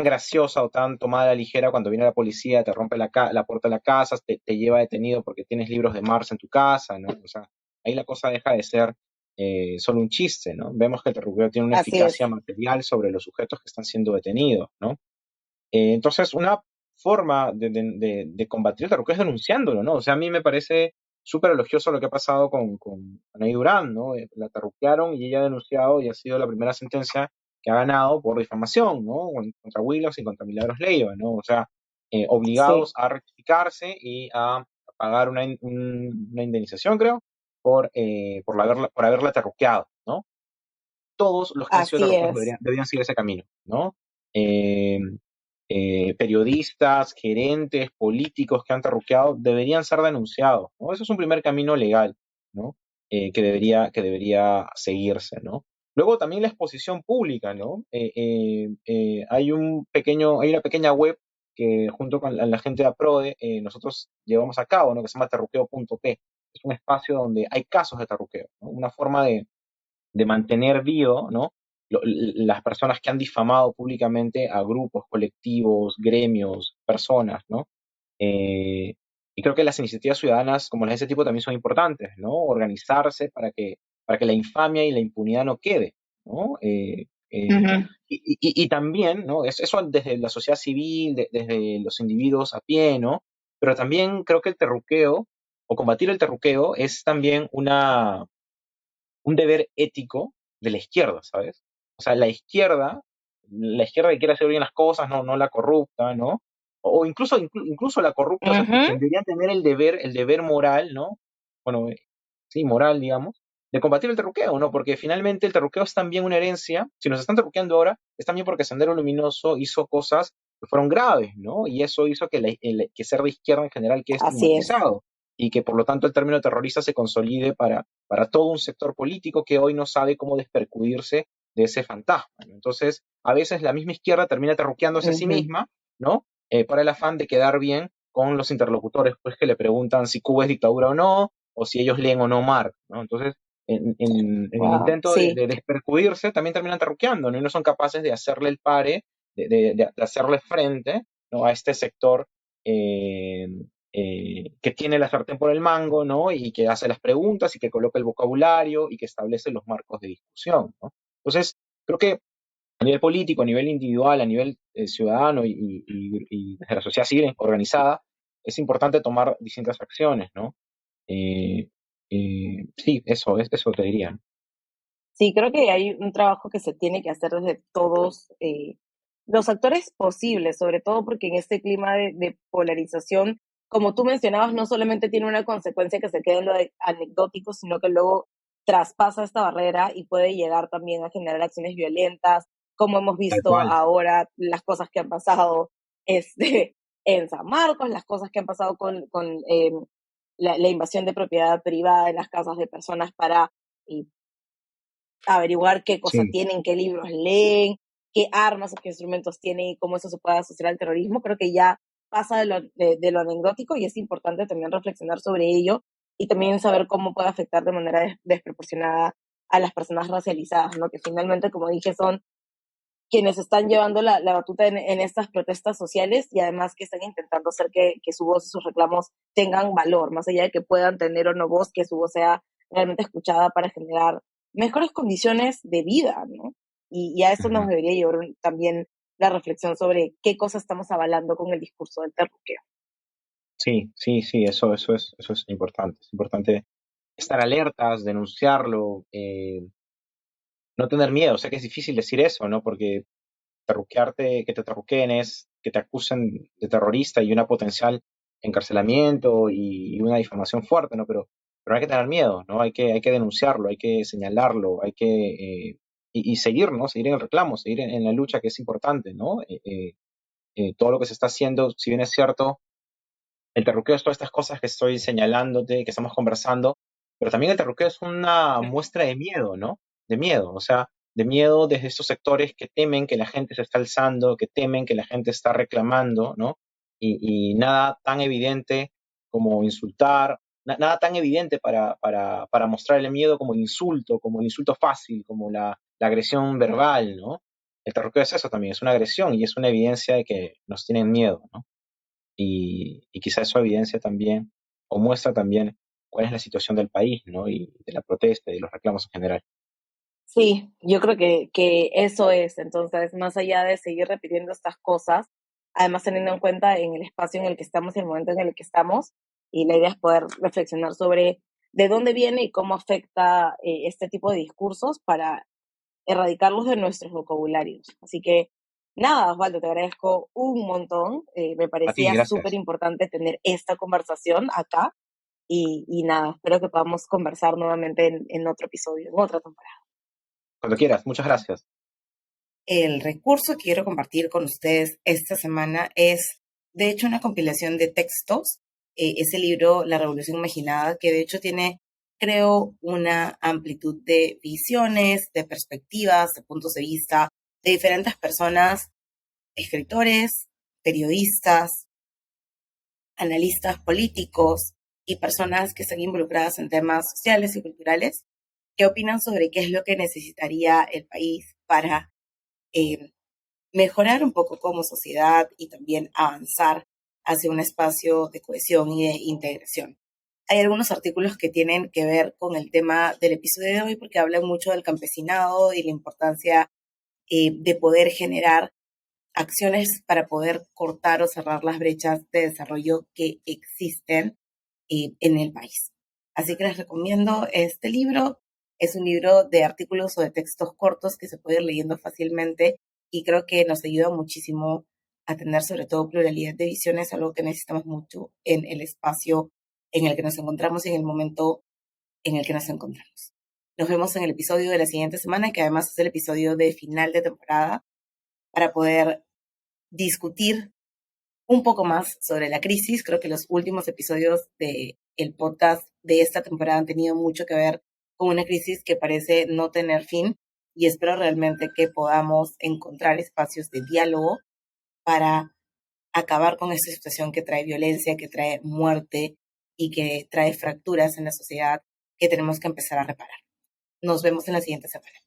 graciosa o tan tomada a la ligera cuando viene la policía, te rompe la puerta de la casa, te lleva detenido porque tienes libros de Marx en tu casa, ¿no? O sea, ahí la cosa deja de ser solo un chiste, ¿no? Vemos que el terruqueo tiene una Así eficacia es. material sobre los sujetos que están siendo detenidos, ¿no? Entonces, una forma de combatir el terrorismo es denunciándolo, ¿no? O sea, a mí me parece súper elogioso lo que ha pasado con Anaí Durán, ¿no? La terruquearon y ella ha denunciado y ha sido la primera sentencia que ha ganado por difamación, ¿no? Contra Willows y contra Milagros Leiva, ¿no? O sea, Sí, obligados a rectificarse y a pagar una indemnización, creo, por haberla terruqueado, ¿no? Todos los que han sido así terruqueados es. deberían seguir ese camino, ¿no? Eh, Periodistas, gerentes, políticos que han terruqueado deberían ser denunciados, ¿no? Eso es un primer camino legal, ¿no? Que debería seguirse, ¿no? Luego también la exposición pública, ¿no? Hay una pequeña web que junto con la gente de APRODE nosotros llevamos a cabo, ¿no? Que se llama terruqueo.p. Es un espacio donde hay casos de terruqueo, ¿no? Una forma de mantener vivo, ¿no? Las personas que han difamado públicamente a grupos, colectivos, gremios, personas, ¿no? Eh, y creo que las iniciativas ciudadanas como las de ese tipo también son importantes, ¿no? Organizarse para que la infamia y la impunidad no quede, ¿no? Ujú. Y también, ¿no? Eso desde la sociedad civil, desde los individuos a pie, ¿no? Pero también creo que el terruqueo o combatir el terruqueo es también un deber ético de la izquierda, ¿sabes? O sea, la izquierda que quiere hacer bien las cosas, no la corrupta, ¿no? O incluso la corrupta, o sea, Ujú. deberían tener el deber moral, ¿no? Bueno, sí, moral, digamos, de combatir el terruqueo, ¿no? Porque finalmente el terruqueo es también una herencia. Si nos están terruqueando ahora, es también porque Sendero Luminoso hizo cosas que fueron graves, ¿no? Y eso hizo que ser de izquierda en general quede Así es. estigmatizado y que por lo tanto el término terrorista se consolide para todo un sector político que hoy no sabe cómo despercudirse de ese fantasma, ¿no? Entonces, a veces la misma izquierda termina terruqueándose a sí Ujú. misma, ¿no? Para el afán de quedar bien con los interlocutores, pues que le preguntan si Cuba es dictadura o no, o si ellos leen o no Marx, ¿no? Entonces, en el Wow, intento de, sí. de despercudirse, también terminan terruqueando, ¿no? Y no son capaces de hacerle el pare, de hacerle frente, ¿no? A este sector eh, que tiene la sartén por el mango, ¿no? Y que hace las preguntas y que coloca el vocabulario y que establece los marcos de discusión, ¿no? Entonces, creo que a nivel político, a nivel individual, a nivel ciudadano y desde la sociedad civil organizada, es importante tomar distintas acciones, ¿no? Eh, sí, eso te diría, ¿no? Sí, creo que hay un trabajo que se tiene que hacer desde todos los actores posibles, sobre todo porque en este clima de polarización, como tú mencionabas, no solamente tiene una consecuencia que se quede en lo anecdótico, sino que luego traspasa esta barrera y puede llegar también a generar acciones violentas, como hemos Tal visto cual. ahora, las cosas que han pasado este, en San Marcos, las cosas que han pasado con la invasión de propiedad privada en las casas de personas para eh, averiguar qué cosa Sí, tienen, qué libros leen, qué armas o qué instrumentos tienen y cómo eso se puede asociar al terrorismo. Creo que ya pasa de lo anecdótico y es importante también reflexionar sobre ello y también saber cómo puede afectar de manera desproporcionada a las personas racializadas, ¿no? Que finalmente, como dije, son quienes están llevando la batuta en estas protestas sociales y además que están intentando hacer que su voz y sus reclamos tengan valor, más allá de que puedan tener o no voz, que su voz sea realmente escuchada para generar mejores condiciones de vida, ¿no? Y a eso nos ujú. debería llevar también la reflexión sobre qué cosas estamos avalando con el discurso del terruqueo. Sí, sí, sí, eso es importante. Es importante estar alertas, denunciarlo, no tener miedo. Sé que es difícil decir eso, ¿no? Porque terruquearte, que te terruqueen es que te acusen de terrorista y una potencial encarcelamiento y una difamación fuerte, ¿no? Pero no hay que tener miedo, ¿no? Hay que denunciarlo, hay que señalarlo, hay que y seguir, ¿no? Seguir en el reclamo, seguir en la lucha que es importante, ¿no? Todo lo que se está haciendo, si bien es cierto, el terruqueo es todas estas cosas que estoy señalándote, que estamos conversando, pero también el terruqueo es una muestra de miedo, ¿no? De miedo, o sea, de miedo desde estos sectores que temen que la gente se está alzando, que temen que la gente está reclamando, ¿no? Y nada tan evidente como insultar, nada tan evidente para mostrar el miedo como el insulto fácil, como la agresión verbal, ¿no? El terruqueo es eso también, es una agresión y es una evidencia de que nos tienen miedo, ¿no? Y quizá eso evidencia también o muestra también cuál es la situación del país, ¿no? Y de la protesta y de los reclamos en general. Sí, yo creo que eso es. Entonces, más allá de seguir repitiendo estas cosas, además teniendo en cuenta en el espacio en el que estamos y el momento en el que estamos, y la idea es poder reflexionar sobre de dónde viene y cómo afecta este tipo de discursos para erradicarlos de nuestros vocabularios. Así que, nada, Osvaldo, te agradezco un montón. Me A ti, parecía súper gracias. importante tener esta conversación acá y nada, espero que podamos conversar nuevamente en otro episodio, en otra temporada. Cuando quieras, muchas gracias. El Recurso que quiero compartir con ustedes esta semana es, de hecho, una compilación de textos. Ese libro, La Revolución Imaginada, que de hecho tiene, creo, una amplitud de visiones, de perspectivas, de puntos de vista de diferentes personas, escritores, periodistas, analistas políticos y personas que están involucradas en temas sociales y culturales, que opinan sobre qué es lo que necesitaría el país para eh, mejorar un poco como sociedad y también avanzar hacia un espacio de cohesión y de integración. Hay algunos artículos que tienen que ver con el tema del episodio de hoy porque hablan mucho del campesinado y la importancia de poder generar acciones para poder cortar o cerrar las brechas de desarrollo que existen en el país. Así que les recomiendo este libro. Es un libro de artículos o de textos cortos que se puede ir leyendo fácilmente y creo que nos ayuda muchísimo a tener sobre todo pluralidad de visiones, algo que necesitamos mucho en el espacio en el que nos encontramos y en el momento en el que nos encontramos. Nos vemos en el episodio de la siguiente semana, que además es el episodio de final de temporada, para poder discutir un poco más sobre la crisis. Creo que los últimos episodios de el podcast de esta temporada han tenido mucho que ver con una crisis que parece no tener fin y espero realmente que podamos encontrar espacios de diálogo para acabar con esta situación que trae violencia, que trae muerte y que trae fracturas en la sociedad que tenemos que empezar a reparar. Nos vemos en la siguiente semana.